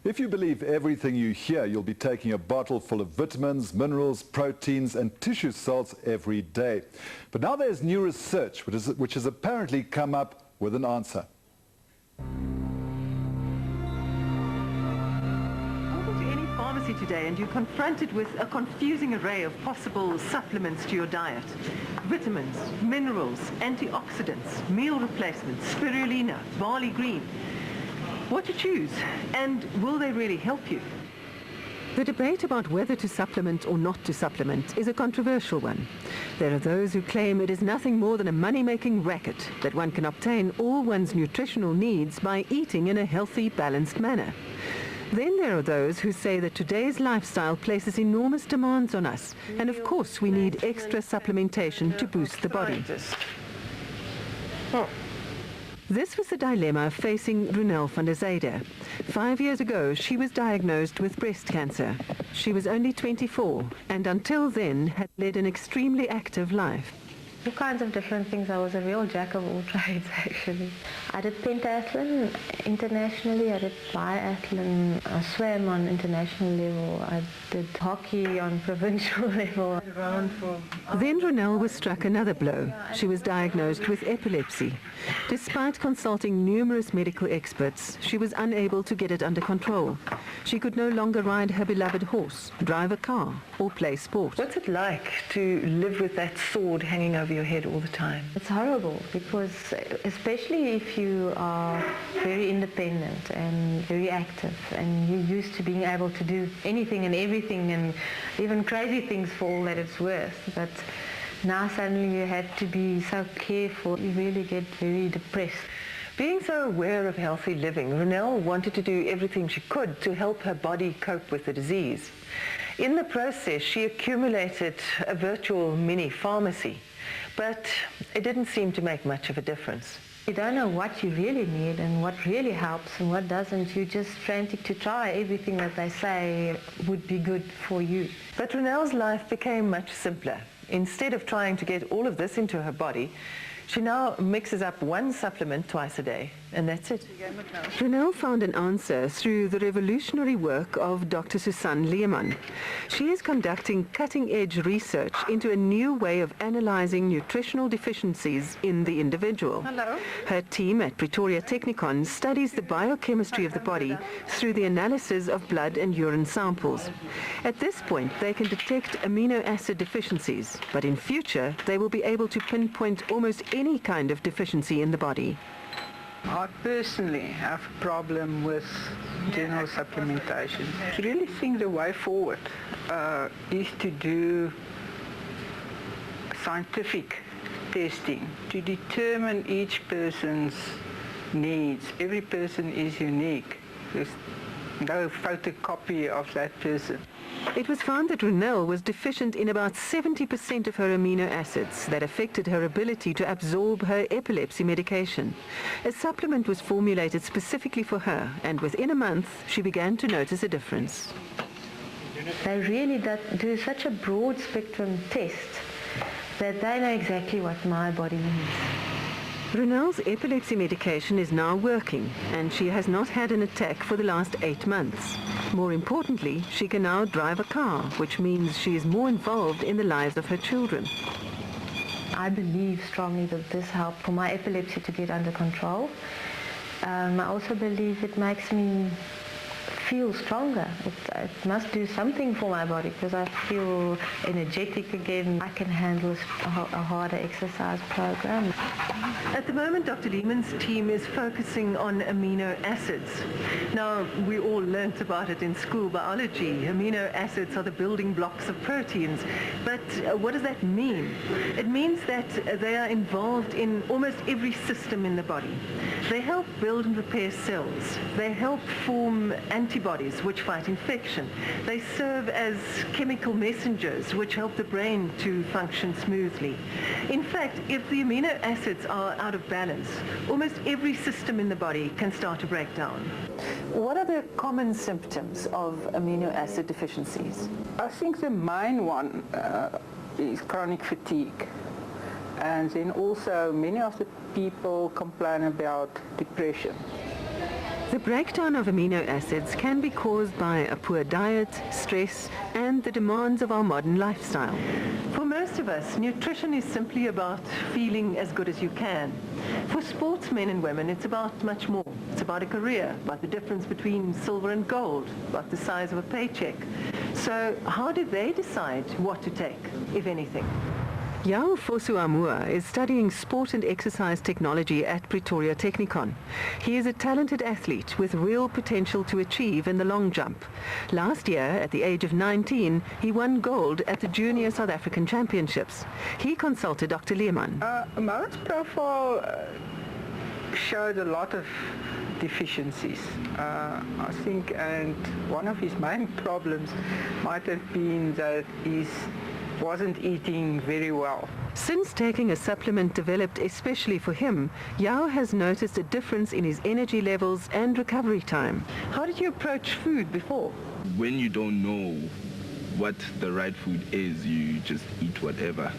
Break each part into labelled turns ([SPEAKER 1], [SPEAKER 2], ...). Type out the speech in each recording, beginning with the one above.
[SPEAKER 1] If you believe everything you hear, you'll be taking a bottle full of vitamins, minerals, proteins and tissue salts every day. But now there's new research which has apparently come up with an answer.
[SPEAKER 2] Go to any pharmacy today and you're confronted with a confusing array of possible supplements to your diet. Vitamins, minerals, antioxidants, meal replacements, spirulina, barley green. What to choose, and will they really help you? The debate about whether to supplement or not to supplement is a controversial one. There are those who claim it is nothing more than a money-making racket, that one can obtain all one's nutritional needs by eating in a healthy, balanced manner. Then there are those who say that today's lifestyle places enormous demands on us, and of course we need extra supplementation to boost the body. This was the dilemma facing Runel van der Zyde. 5 years ago, she was diagnosed with breast cancer. She was only 24 and until then had led an extremely active life.
[SPEAKER 3] All kinds of different things. I was a real jack of all trades, actually. I did pentathlon internationally, I did biathlon, I swam on international level, I did hockey on provincial level.
[SPEAKER 2] Then Runel was struck another blow. She was diagnosed with epilepsy. Despite consulting numerous medical experts, she was unable to get it under control. She could no longer ride her beloved horse, drive a car, or play sport. What's it like to live with that sword hanging over your head all the time?
[SPEAKER 3] It's horrible because especially if you are very independent and very active and you're used to being able to do anything and everything and even crazy things for all that it's worth. But now suddenly you have to be so careful, you really get very depressed.
[SPEAKER 2] Being so aware of healthy living, Runel wanted to do everything she could to help her body cope with the disease. In the process, she accumulated a virtual mini pharmacy, but it didn't seem to make much of a difference.
[SPEAKER 3] You don't know what you really need and what really helps and what doesn't. You're just frantic to try everything that they say would be good for you.
[SPEAKER 2] But Runel's life became much simpler. Instead of trying to get all of this into her body, she now mixes up one supplement twice a day, and that's it. Runel found an answer through the revolutionary work of Dr. SMC Lehmann. She is conducting cutting-edge research into a new way of analyzing nutritional deficiencies in the individual.
[SPEAKER 4] Hello.
[SPEAKER 2] Her team at Pretoria Technikon studies the biochemistry of the body through the analysis of blood and urine samples. At this point, they can detect amino acid deficiencies, but in future, they will be able to pinpoint almost any kind of deficiency in the body.
[SPEAKER 4] I personally have a problem with general supplementation. I really think the way forward is to do scientific testing to determine each person's needs. Every person is unique. There's no photocopy of that person.
[SPEAKER 2] It was found that Runel was deficient in about 70% of her amino acids that affected her ability to absorb her epilepsy medication. A supplement was formulated specifically for her, and within a month she began to notice a difference.
[SPEAKER 3] They really do such a broad spectrum test that they know exactly what my body needs.
[SPEAKER 2] Runel's epilepsy medication is now working, and she has not had an attack for the last 8 months. More importantly, she can now drive a car, which means she is more involved in the lives of her children.
[SPEAKER 3] I believe strongly that this helped for my epilepsy to get under control. I also believe it makes me feel stronger. It must do something for my body because I feel energetic again. I can handle a harder exercise program.
[SPEAKER 2] At the moment, Dr. Lehmann's team is focusing on amino acids. Now, we all learnt about it in school biology. Amino acids are the building blocks of proteins. But what does that mean? It means that they are involved in almost every system in the body. They help build and repair cells. They help form antibodies which fight infection. They serve as chemical messengers which help the brain to function smoothly. In fact, if the amino acids are out of balance, almost every system in the body can start to break down. What are the common symptoms of amino acid deficiencies?
[SPEAKER 4] I think the main one is chronic fatigue. And then also many of the people complain about depression.
[SPEAKER 2] The breakdown of amino acids can be caused by a poor diet, stress, and the demands of our modern lifestyle. For most of us, nutrition is simply about feeling as good as you can. For sportsmen and women, it's about much more. It's about a career, about the difference between silver and gold, about the size of a paycheck. So how do they decide what to take, if anything? Yao Fosuamua is studying sport and exercise technology at Pretoria Technikon. He is a talented athlete with real potential to achieve in the long jump. Last year, at the age of 19, he won gold at the Junior South African Championships. He consulted Dr. Lehmann.
[SPEAKER 4] Mo's profile showed a lot of deficiencies, I think, and one of his main problems might have been that he wasn't eating very well.
[SPEAKER 2] Since taking a supplement developed especially for him, Yao has noticed a difference in his energy levels and recovery time. How did you approach food before?
[SPEAKER 5] When you don't know what the right food is, you just eat whatever.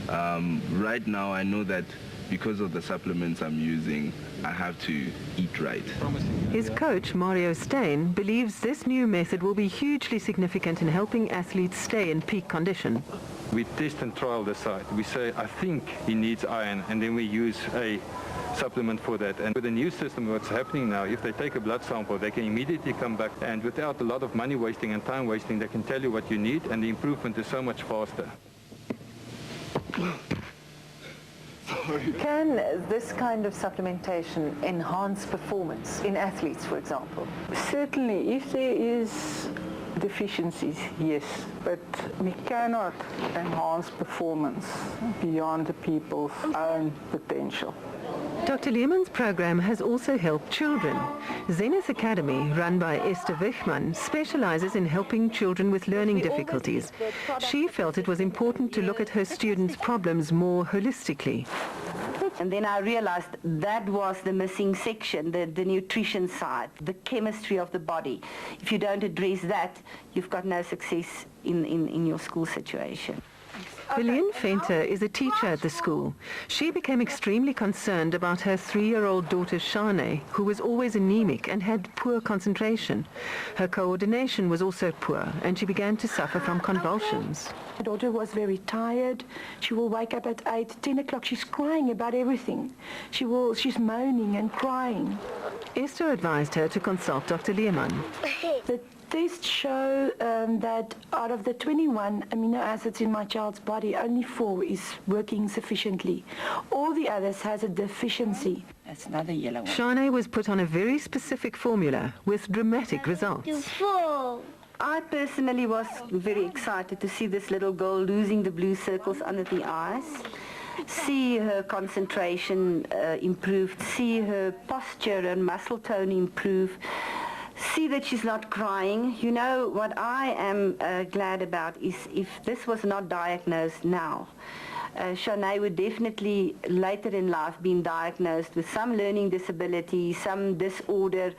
[SPEAKER 5] Right now I know that because of the supplements I'm using, I have to eat right.
[SPEAKER 2] His coach, Mario Steyn, believes this new method will be hugely significant in helping athletes stay in peak condition.
[SPEAKER 6] We test and trial the site. We say, I think he needs iron, and then we use a supplement for that. And with the new system, what's happening now, if they take a blood sample, they can immediately come back, and without a lot of money wasting and time wasting, they can tell you what you need, and the improvement is so much faster.
[SPEAKER 2] Can this kind of supplementation enhance performance in athletes, for example?
[SPEAKER 4] Certainly, if there is deficiencies, yes, but we cannot enhance performance beyond the people's own potential.
[SPEAKER 2] Dr. Lehmann's program has also helped children. Zenith Academy, run by Esther Wichmann, specializes in helping children with learning difficulties. She felt it was important to look at her students' problems more holistically.
[SPEAKER 7] And then I realized that was the missing section, the nutrition side, the chemistry of the body. If you don't address that, you've got no success in your school situation.
[SPEAKER 2] Helene Venter is a teacher at the school. She became extremely concerned about her 3-year-old daughter Shane, who was always anemic and had poor concentration. Her coordination was also poor, and she began to suffer from convulsions.
[SPEAKER 8] My daughter was very tired. She will wake up at 8, 10 o'clock. She's crying about everything. She's moaning and crying.
[SPEAKER 2] Esther advised her to consult Dr. Lehmann.
[SPEAKER 8] The tests show that out of the 21 amino acids in my child's body, only 4 is working sufficiently. All the others has a deficiency.
[SPEAKER 7] That's another yellow one.
[SPEAKER 2] Shane was put on a very specific formula with dramatic results.
[SPEAKER 7] I personally was very excited to see this little girl losing the blue circles under the eyes, see her concentration improve, see her posture and muscle tone improve, see that she's not crying. You know, what I am glad about is if this was not diagnosed now, Shanae would definitely later in life been diagnosed with some learning disability, some disorder,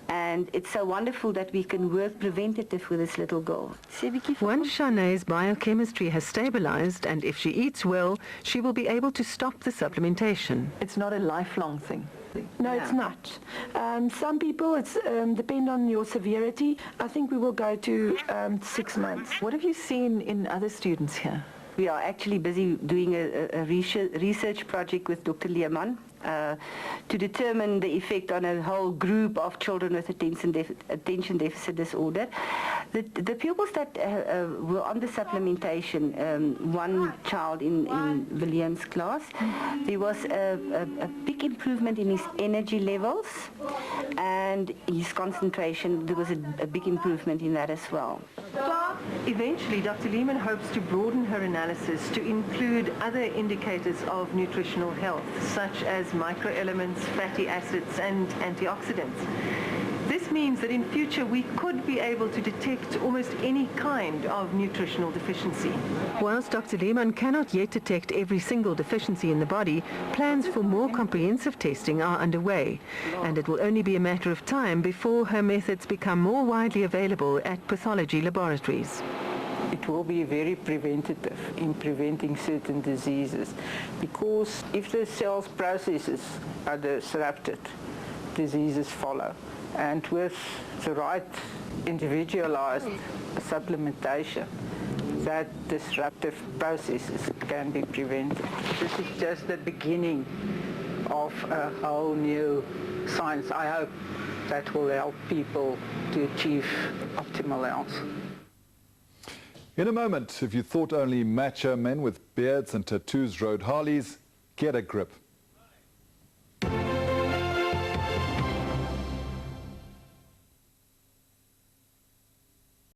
[SPEAKER 7] and it's so wonderful that we can work preventative with this little girl.
[SPEAKER 2] Once Shanae's biochemistry has stabilized, and if she eats well, she will be able to stop the supplementation. It's not a lifelong thing.
[SPEAKER 8] No, it's not. Some people, it's depend on your severity. I think we will go to 6 months.
[SPEAKER 2] What have you seen in other students here?
[SPEAKER 7] We are actually busy doing a research project with Dr. Lehmann to determine the effect on a whole group of children with attention deficit disorder. The pupils that were on the supplementation, one child in William's class, there was a big improvement in his energy levels and his concentration. There was a big improvement in that as well.
[SPEAKER 2] Eventually, Dr. Lehmann hopes to broaden her analysis to include other indicators of nutritional health, such as microelements, fatty acids, and antioxidants. This means that in future we could be able to detect almost any kind of nutritional deficiency. Whilst Dr. Lehmann cannot yet detect every single deficiency in the body, plans for more comprehensive testing are underway, and it will only be a matter of time before her methods become more widely available at pathology laboratories.
[SPEAKER 4] It will be very preventative in preventing certain diseases, because if the cell's processes are disrupted, diseases follow. And with the right individualized supplementation, that disruptive processes can be prevented. This is just the beginning of a whole new science. I hope that will help people to achieve optimal health.
[SPEAKER 1] In a moment, if you thought only macho men with beards and tattoos rode Harleys, get a grip.